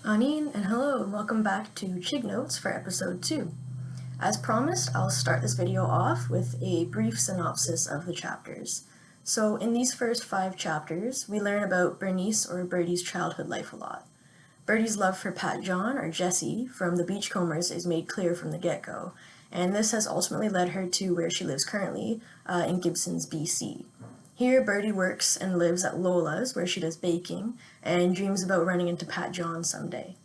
Anine, and hello, and welcome back to ChigNotes for episode 2. As promised, I'll start this video off with a brief synopsis of the chapters. So in these first 5 chapters, we learn about Bernice or Birdie's childhood life a lot. Birdie's love for Pat John, or Jessie, from the Beachcombers is made clear from the get-go, and this has ultimately led her to where she lives currently, in Gibsons, BC. Here, Birdie works and lives at Lola's, where she does baking, and dreams about running into Pat John someday.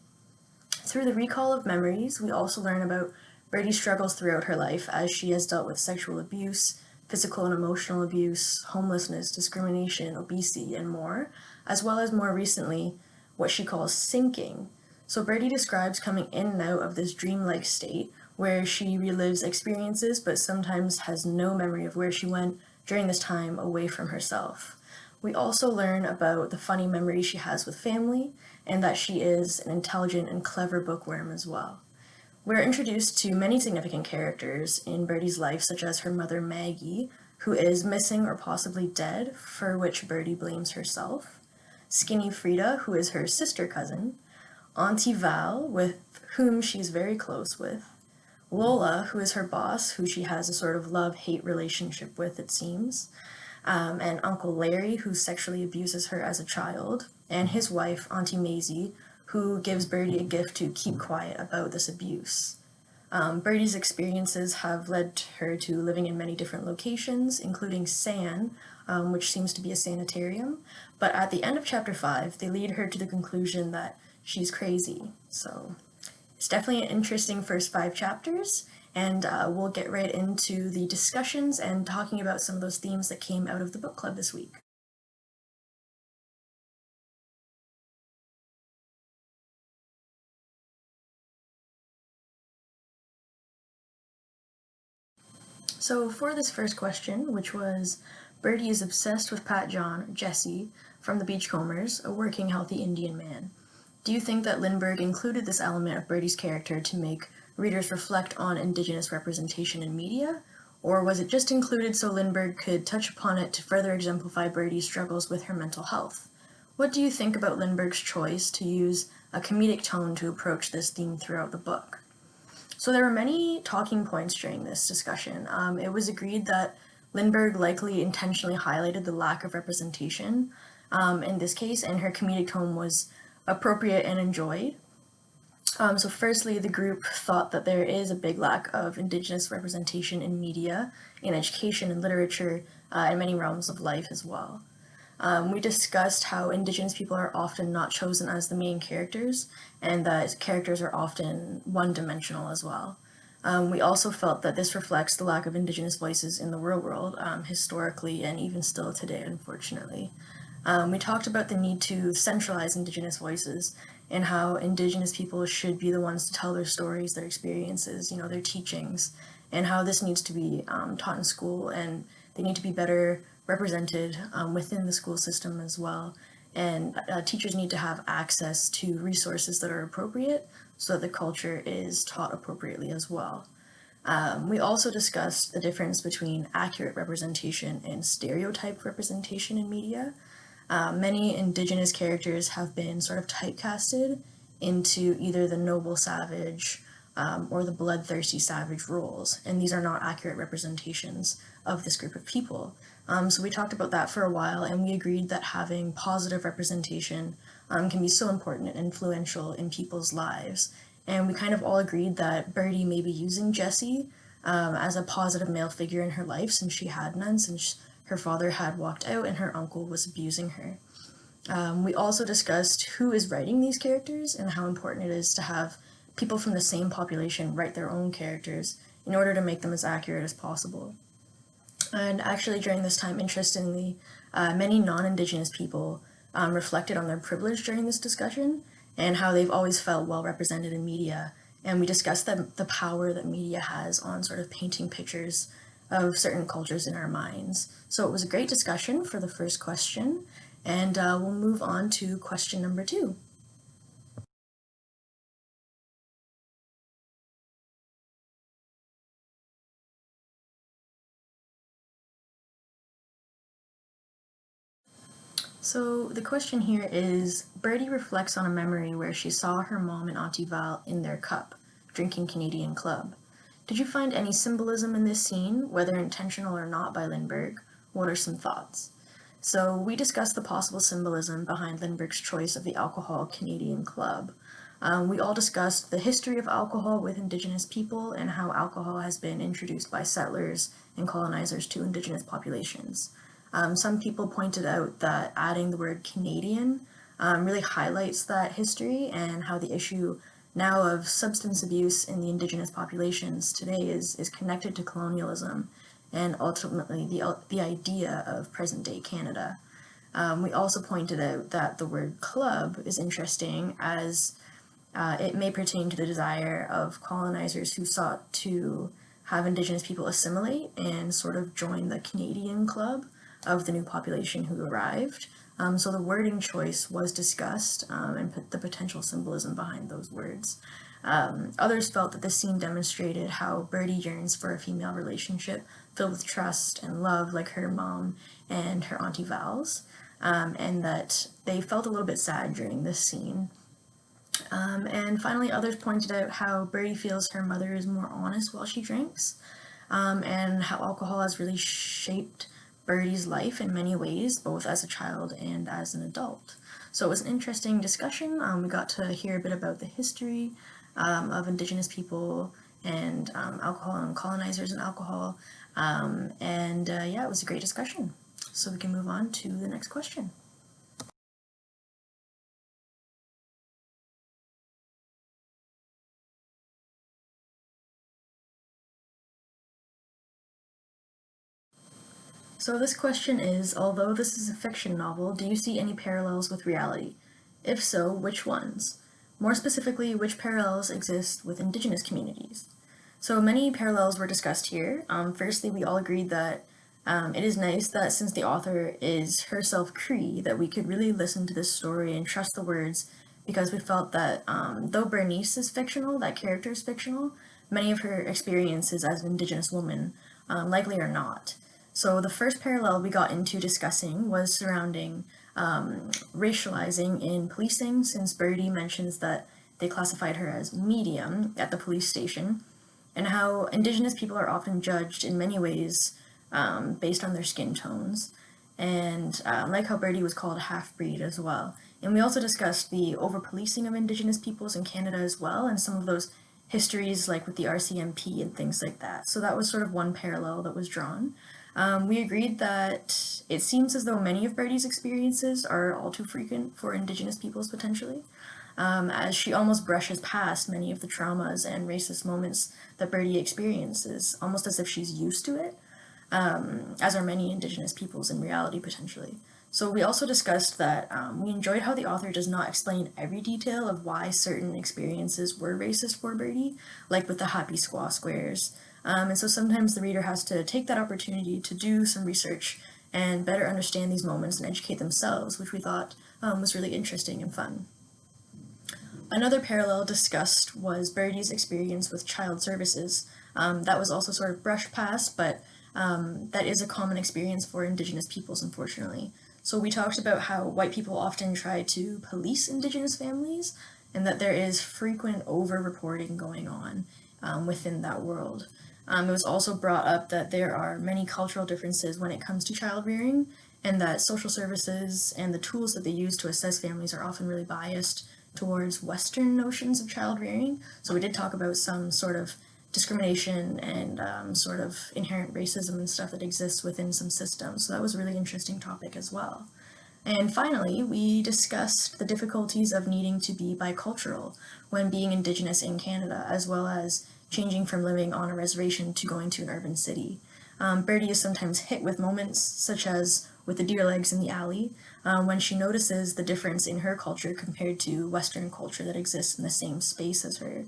Through the recall of memories, we also learn about Birdie's struggles throughout her life as she has dealt with sexual abuse, physical and emotional abuse, homelessness, discrimination, obesity, and more, as well as more recently, what she calls sinking. So Birdie describes coming in and out of this dreamlike state where she relives experiences but sometimes has no memory of where she went during this time away from herself. We also learn about the funny memories she has with family and that she is an intelligent and clever bookworm as well. We're introduced to many significant characters in Birdie's life, such as her mother Maggie, who is missing or possibly dead, for which Birdie blames herself, Skinny Frida, who is her sister cousin, Auntie Val, with whom she's very close with, Lola, who is her boss, who she has a sort of love-hate relationship with, it seems, and Uncle Larry, who sexually abuses her as a child, and his wife, Auntie Maisie, who gives Birdie a gift to keep quiet about this abuse. Birdie's experiences have led her to living in many different locations, including San, which seems to be a sanitarium, but at the end of chapter 5, they lead her to the conclusion that she's crazy. So it's definitely an interesting first 5 chapters, and we'll get right into the discussions and talking about some of those themes that came out of the book club this week. So for this first question, which was, Birdie is obsessed with Pat John, Jesse, from the Beachcombers, a working, healthy Indian man. Do you think that Lindbergh included this element of Birdie's character to make readers reflect on Indigenous representation in media? Or was it just included so Lindbergh could touch upon it to further exemplify Birdie's struggles with her mental health? What do you think about Lindbergh's choice to use a comedic tone to approach this theme throughout the book? So there were many talking points during this discussion. It was agreed that Lindbergh likely intentionally highlighted the lack of representation in this case, and her comedic tone was appropriate and enjoyed. So firstly, the group thought that there is a big lack of Indigenous representation in media, in education and literature, and many realms of life as well. We discussed how Indigenous people are often not chosen as the main characters, and that characters are often one-dimensional as well. We also felt that this reflects the lack of Indigenous voices in the real world, historically and even still today, unfortunately. We talked about the need to centralize Indigenous voices and how Indigenous people should be the ones to tell their stories, their experiences, their teachings, and how this needs to be taught in school, and they need to be better represented within the school system as well. And teachers need to have access to resources that are appropriate so that the culture is taught appropriately as well. We also discussed the difference between accurate representation and stereotype representation in media. Many Indigenous characters have been sort of typecasted into either the noble savage or the bloodthirsty savage roles, and these are not accurate representations of this group of people. So we talked about that for a while, and we agreed that having positive representation can be so important and influential in people's lives. And we kind of all agreed that Birdie may be using Jessie as a positive male figure in her life, since she had none, since her father had walked out and her uncle was abusing her. We also discussed who is writing these characters and how important it is to have people from the same population write their own characters in order to make them as accurate as possible. And actually, during this time, interestingly, many non-Indigenous people reflected on their privilege during this discussion and how they've always felt well represented in media. And we discussed the power that media has on sort of painting pictures of certain cultures in our minds. So it was a great discussion for the first question, and we'll move on to question number 2. So the question here is, Birdie reflects on a memory where she saw her mom and Auntie Val in their cup, drinking Canadian Club. Did you find any symbolism in this scene, whether intentional or not by Lindbergh? What are some thoughts? So we discussed the possible symbolism behind Lindbergh's choice of the alcohol Canadian Club. We all discussed the history of alcohol with Indigenous people and how alcohol has been introduced by settlers and colonizers to Indigenous populations. Some people pointed out that adding the word Canadian really highlights that history and how the issue now of substance abuse in the Indigenous populations today is connected to colonialism and ultimately the idea of present-day Canada. We also pointed out that the word club is interesting as it may pertain to the desire of colonizers who sought to have Indigenous people assimilate and sort of join the Canadian club of the new population who arrived. So the wording choice was discussed and the potential symbolism behind those words. Others felt that this scene demonstrated how Birdie yearns for a female relationship filled with trust and love like her mom and her Auntie Val's, and that they felt a little bit sad during this scene. And finally, others pointed out how Birdie feels her mother is more honest while she drinks, and how alcohol has really shaped Birdie's life in many ways, both as a child and as an adult. So it was an interesting discussion. We got to hear a bit about the history of Indigenous people and alcohol and colonizers and alcohol. Yeah, it was a great discussion. So we can move on to the next question. So this question is, although this is a fiction novel, do you see any parallels with reality? If so, which ones? More specifically, which parallels exist with Indigenous communities? So many parallels were discussed here. Firstly, we all agreed that it is nice that since the author is herself Cree, that we could really listen to this story and trust the words, because we felt that though Bernice is fictional, that character is fictional, many of her experiences as an Indigenous woman likely are not. So the first parallel we got into discussing was surrounding racializing in policing, since Birdie mentions that they classified her as medium at the police station, and how Indigenous people are often judged in many ways based on their skin tones, and like how Birdie was called a half-breed as well. And we also discussed the over-policing of Indigenous peoples in Canada as well, and some of those histories like with the RCMP and things like that. So that was sort of one parallel that was drawn. We agreed that it seems as though many of Birdie's experiences are all too frequent for Indigenous peoples potentially, as she almost brushes past many of the traumas and racist moments that Birdie experiences, almost as if she's used to it, as are many Indigenous peoples in reality potentially. So we also discussed that we enjoyed how the author does not explain every detail of why certain experiences were racist for Birdie, like with the happy squaw squares. And so sometimes the reader has to take that opportunity to do some research and better understand these moments and educate themselves, which we thought was really interesting and fun. Another parallel discussed was Birdie's experience with child services. That was also sort of brushed past, but that is a common experience for Indigenous peoples, unfortunately. So we talked about how white people often try to police Indigenous families, and that there is frequent over-reporting going on within that world. It was also brought up that there are many cultural differences when it comes to child rearing, and that social services and the tools that they use to assess families are often really biased towards Western notions of child rearing. So we did talk about some sort of discrimination and sort of inherent racism and stuff that exists within some systems. So that was a really interesting topic as well. And finally, we discussed the difficulties of needing to be bicultural when being Indigenous in Canada, as well as changing from living on a reservation to going to an urban city. Birdie is sometimes hit with moments, such as with the deer legs in the alley, when she notices the difference in her culture compared to Western culture that exists in the same space as her.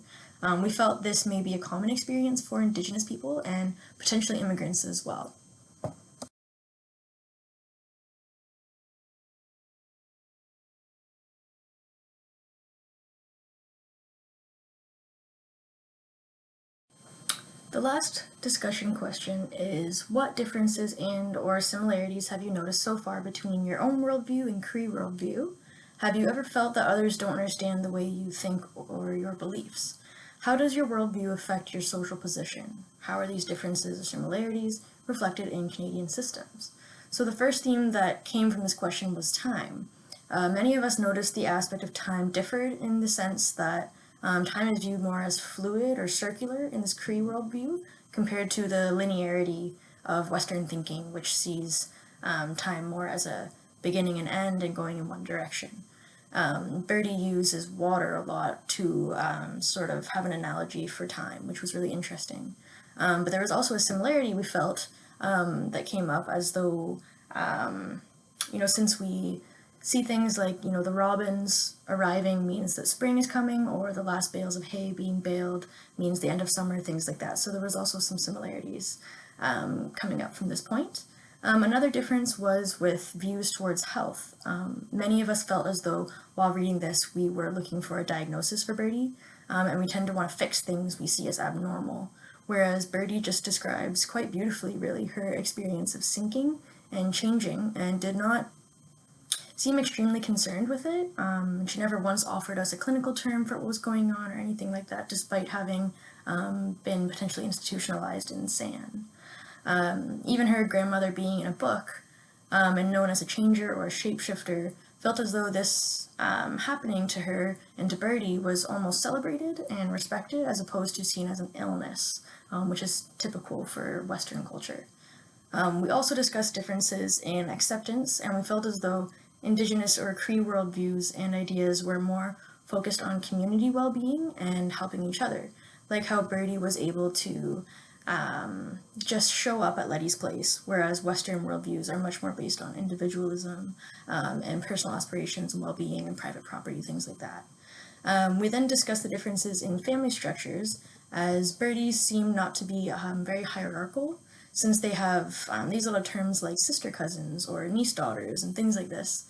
We felt this may be a common experience for Indigenous people and potentially immigrants as well. The last discussion question is, what differences and or similarities have you noticed so far between your own worldview and Cree worldview? Have you ever felt that others don't understand the way you think or your beliefs? How does your worldview affect your social position? How are these differences or similarities reflected in Canadian systems? So the first theme that came from this question was time. Many of us noticed the aspect of time differed in the sense that time is viewed more as fluid or circular in this Cree worldview compared to the linearity of Western thinking, which sees time more as a beginning and end and going in one direction. Birdie uses water a lot to sort of have an analogy for time, which was really interesting. But there was also a similarity we felt that came up as though, since we see things like, the robins arriving means that spring is coming, or the last bales of hay being baled means the end of summer, things like that. So there was also some similarities coming up from this point. Another difference was with views towards health. Many of us felt as though while reading this we were looking for a diagnosis for Birdie, and we tend to want to fix things we see as abnormal, whereas Birdie just describes quite beautifully, really, her experience of sinking and changing, and did not seem extremely concerned with it. She never once offered us a clinical term for what was going on or anything like that, despite having been potentially institutionalized in San. Even her grandmother being in a book and known as a changer or a shapeshifter felt as though this happening to her and to Birdie was almost celebrated and respected as opposed to seen as an illness, which is typical for Western culture. We also discussed differences in acceptance, and we felt as though Indigenous or Cree worldviews and ideas were more focused on community well-being and helping each other, like how Birdie was able to just show up at Letty's place, whereas Western worldviews are much more based on individualism and personal aspirations and well-being and private property, things like that. We then discussed the differences in family structures, as Birdie's seem not to be very hierarchical, since they have these little terms like sister cousins or niece daughters and things like this.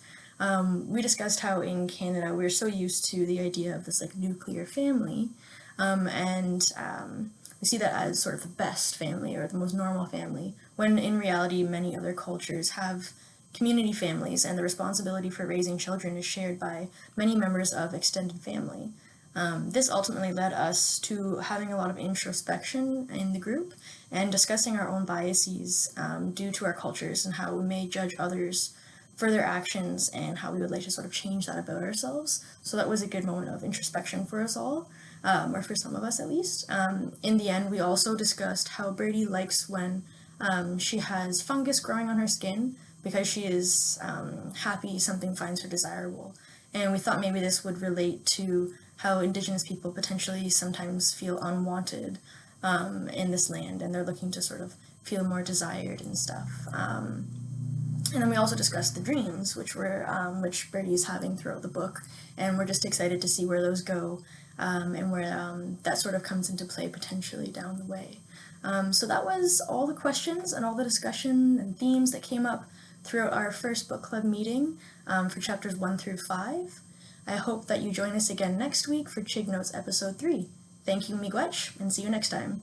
We discussed how in Canada we're so used to the idea of this like nuclear family, and we see that as sort of the best family or the most normal family, when in reality many other cultures have community families, and the responsibility for raising children is shared by many members of extended family. This ultimately led us to having a lot of introspection in the group and discussing our own biases due to our cultures and how we may judge others for their actions and how we would like to sort of change that about ourselves. So that was a good moment of introspection for us all, or for some of us at least. In the end, we also discussed how Birdie likes when she has fungus growing on her skin because she is happy something finds her desirable. And we thought maybe this would relate to how Indigenous people potentially sometimes feel unwanted in this land, and they're looking to sort of feel more desired and stuff. And then we also discussed the dreams, which Birdie is having throughout the book, and we're just excited to see where those go, and where that sort of comes into play potentially down the way. So that was all the questions and all the discussion and themes that came up throughout our first book club meeting for chapters 1 through 5. I hope that you join us again next week for ChigNotes episode 3. Thank you, miigwech, and see you next time.